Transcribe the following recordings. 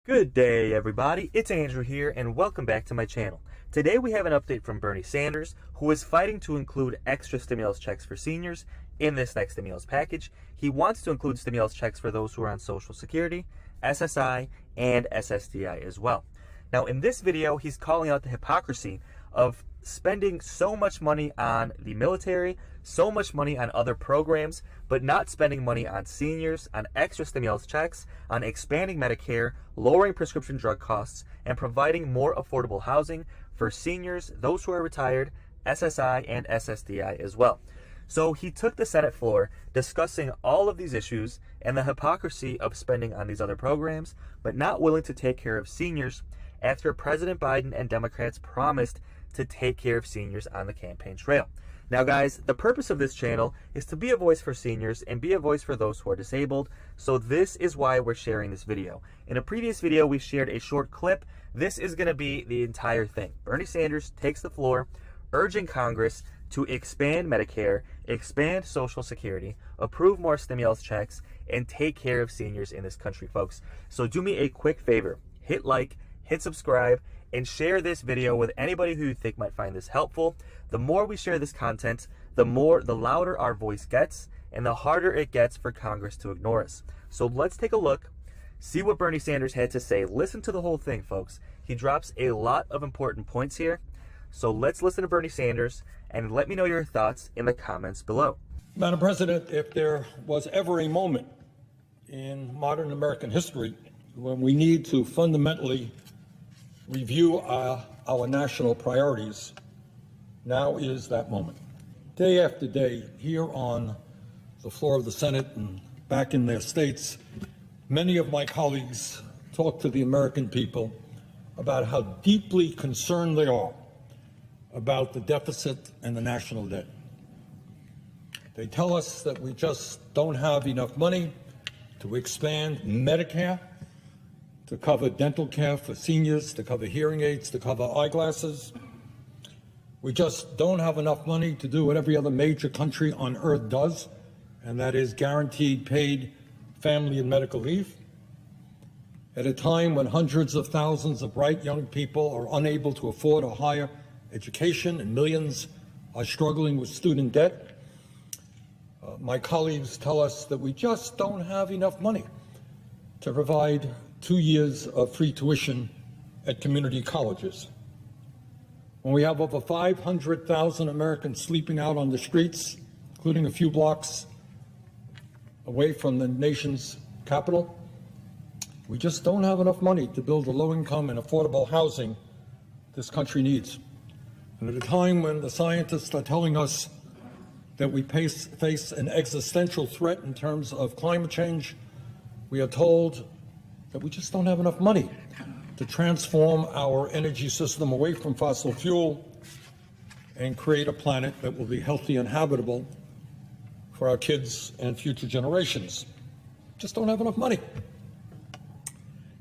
Good day, everybody. It's Andrew here, and welcome back to my channel. Today we have an update from Bernie Sanders, who is fighting to include extra stimulus checks for seniors in this next stimulus package. He wants to include stimulus checks for those who are on Social Security, SSI, and SSDI as well. Now, in this video, he's calling out the hypocrisy of spending so much money on the military, so much money on other programs, but not spending money on seniors, on extra stimulus checks, on expanding Medicare, lowering prescription drug costs, and providing more affordable housing for seniors, those who are retired, SSI, and SSDI as well. So he took the Senate floor discussing all of these issues and the hypocrisy of spending on these other programs, but not willing to take care of seniors after President Biden and Democrats promised to take care of seniors on the campaign trail. Now guys, the purpose of this channel is to be a voice for seniors and be a voice for those who are disabled, so this is why we're sharing this video. In a previous video, we shared a short clip. This is going to be the entire thing. Bernie Sanders takes the floor, urging Congress to expand Medicare, expand Social Security, approve more stimulus checks, and take care of seniors in this country, folks. So do me a quick favor, hit like, hit subscribe, and share this video with anybody who you think might find this helpful. The more we share this content, the louder our voice gets, and the harder it gets for Congress to ignore us. So let's take a look, see what Bernie Sanders had to say. Listen to the whole thing, folks. He drops a lot of important points here. So let's listen to Bernie Sanders, and let me know your thoughts in the comments below. Madam President, if there was ever a moment in modern American history when we need to fundamentally review our national priorities, now is that moment. Day after day, here on the floor of the Senate and back in their states, many of my colleagues talk to the American people about how deeply concerned they are about the deficit and the national debt. They tell us that we just don't have enough money to expand Medicare, to cover dental care for seniors, to cover hearing aids, to cover eyeglasses. We just don't have enough money to do what every other major country on earth does, and that is guaranteed paid family and medical leave. At a time when hundreds of thousands of bright young people are unable to afford a higher education and millions are struggling with student debt, my colleagues tell us that we just don't have enough money to provide 2 years of free tuition at community colleges. When we have over 500,000 Americans sleeping out on the streets, including a few blocks away from the nation's capital, we just don't have enough money to build the low-income and affordable housing this country needs. And at a time when the scientists are telling us that we face an existential threat in terms of climate change, we are told that we just don't have enough money to transform our energy system away from fossil fuel and create a planet that will be healthy and habitable for our kids and future generations. Just don't have enough money.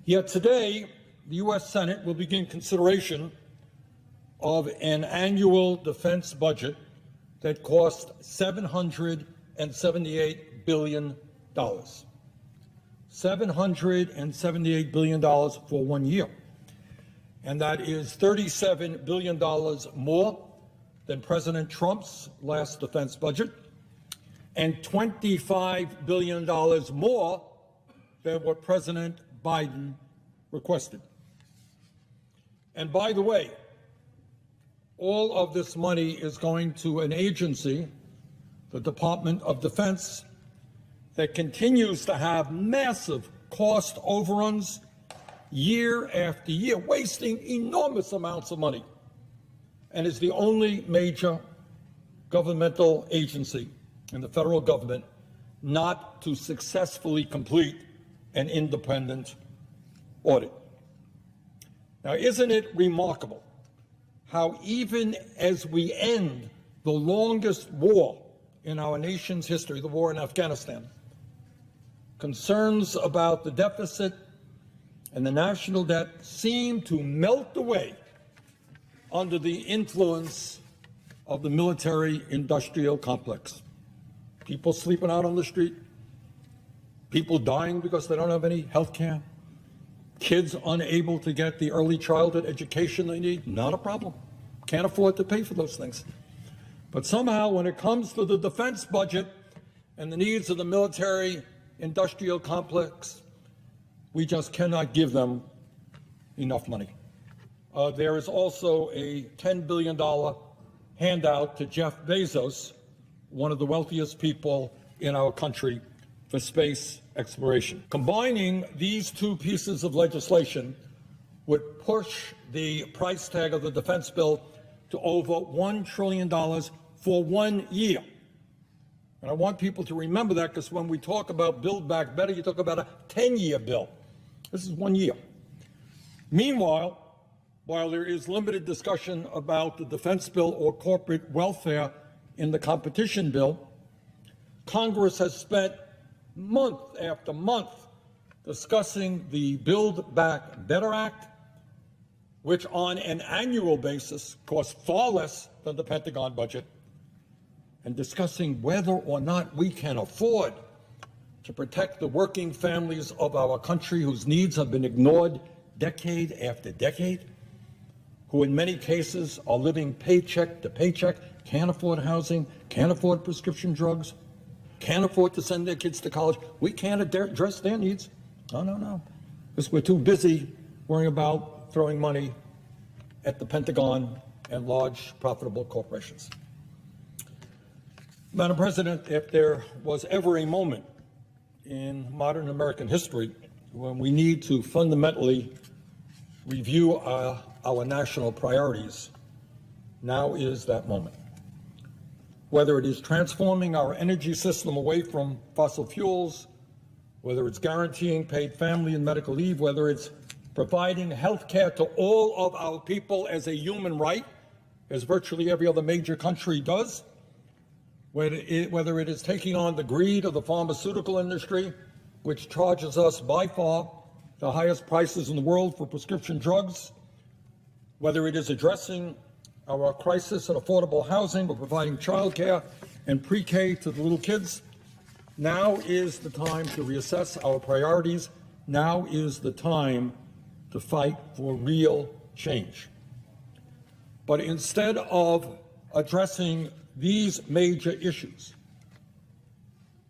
Yet today, the U.S. Senate will begin consideration of an annual defense budget that costs $778 billion. $778 billion for 1 year. And that is $37 billion more than President Trump's last defense budget, and $25 billion more than what President Biden requested. And by the way, all of this money is going to an agency, the Department of Defense, that continues to have massive cost overruns year after year, wasting enormous amounts of money, and is the only major governmental agency in the federal government not to successfully complete an independent audit. Now, isn't it remarkable how even as we end the longest war in our nation's history, the war in Afghanistan, concerns about the deficit and the national debt seem to melt away under the influence of the military-industrial complex. People sleeping out on the street, people dying because they don't have any health care, Kids unable to get the early childhood education they need, not a problem. Can't afford to pay for those things. But somehow when it comes to the defense budget and the needs of the military industrial complex, we just cannot give them enough money. There is also a $10 billion handout to Jeff Bezos, one of the wealthiest people in our country, for space exploration. Combining these two pieces of legislation would push the price tag of the defense bill to over $1 trillion for 1 year. And I want people to remember that, because when we talk about Build Back Better, you talk about a 10-year bill. This is 1 year. Meanwhile, while there is limited discussion about the defense bill or corporate welfare in the competition bill, Congress has spent month after month discussing the Build Back Better Act, which on an annual basis costs far less than the Pentagon budget, and discussing whether or not we can afford to protect the working families of our country whose needs have been ignored decade after decade, who in many cases are living paycheck to paycheck, can't afford housing, can't afford prescription drugs, can't afford to send their kids to college. We can't address their needs. No. Because we're too busy worrying about throwing money at the Pentagon and large profitable corporations. Madam President, if there was ever a moment in modern American history when we need to fundamentally review our national priorities, now is that moment. Whether it is transforming our energy system away from fossil fuels, whether it's guaranteeing paid family and medical leave, whether it's providing health care to all of our people as a human right, as virtually every other major country does, whether it is taking on the greed of the pharmaceutical industry, which charges us by far the highest prices in the world for prescription drugs, whether it is addressing our crisis in affordable housing or providing childcare and pre-K to the little kids, now is the time to reassess our priorities. Now is the time to fight for real change. But instead of addressing these major issues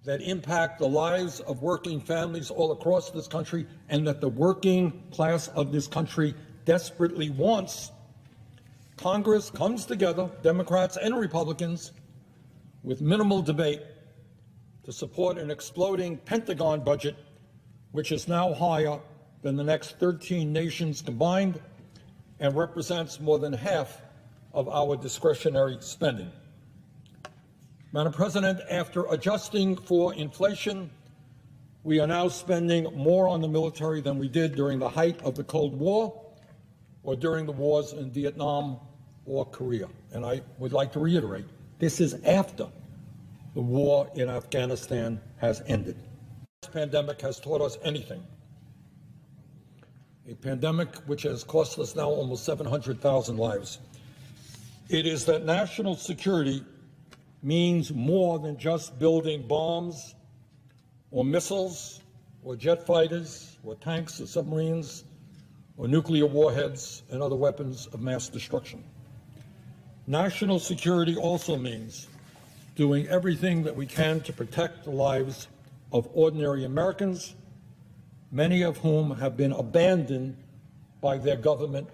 that impact the lives of working families all across this country and that the working class of this country desperately wants, Congress comes together, Democrats and Republicans, with minimal debate to support an exploding Pentagon budget, which is now higher than the next 13 nations combined and represents more than half of our discretionary spending. Madam President, after adjusting for inflation, we are now spending more on the military than we did during the height of the Cold War or during the wars in Vietnam or Korea. And I would like to reiterate, this is after the war in Afghanistan has ended. This pandemic has taught us anything. A pandemic which has cost us now almost 700,000 lives. It is that national security means more than just building bombs or missiles or jet fighters or tanks or submarines or nuclear warheads and other weapons of mass destruction. National security also means doing everything that we can to protect the lives of ordinary Americans, many of whom have been abandoned by their government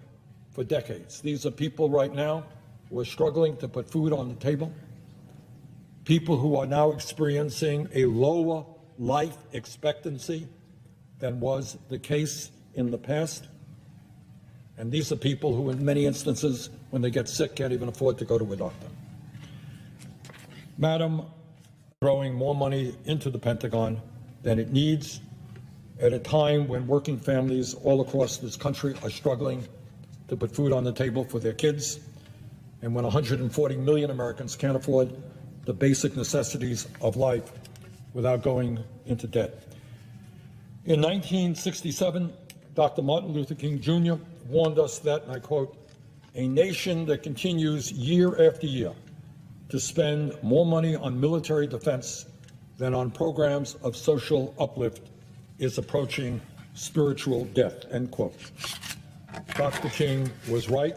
for decades. These are people right now who are struggling to put food on the table, people who are now experiencing a lower life expectancy than was the case in the past. And these are people who, in many instances, when they get sick, can't even afford to go to a doctor. Madam, throwing more money into the Pentagon than it needs at a time when working families all across this country are struggling to put food on the table for their kids, and when 140 million Americans can't afford the basic necessities of life without going into debt. In 1967, Dr. Martin Luther King Jr. warned us that, and I quote, "A nation that continues year after year to spend more money on military defense than on programs of social uplift is approaching spiritual death, end quote. Dr. King was right.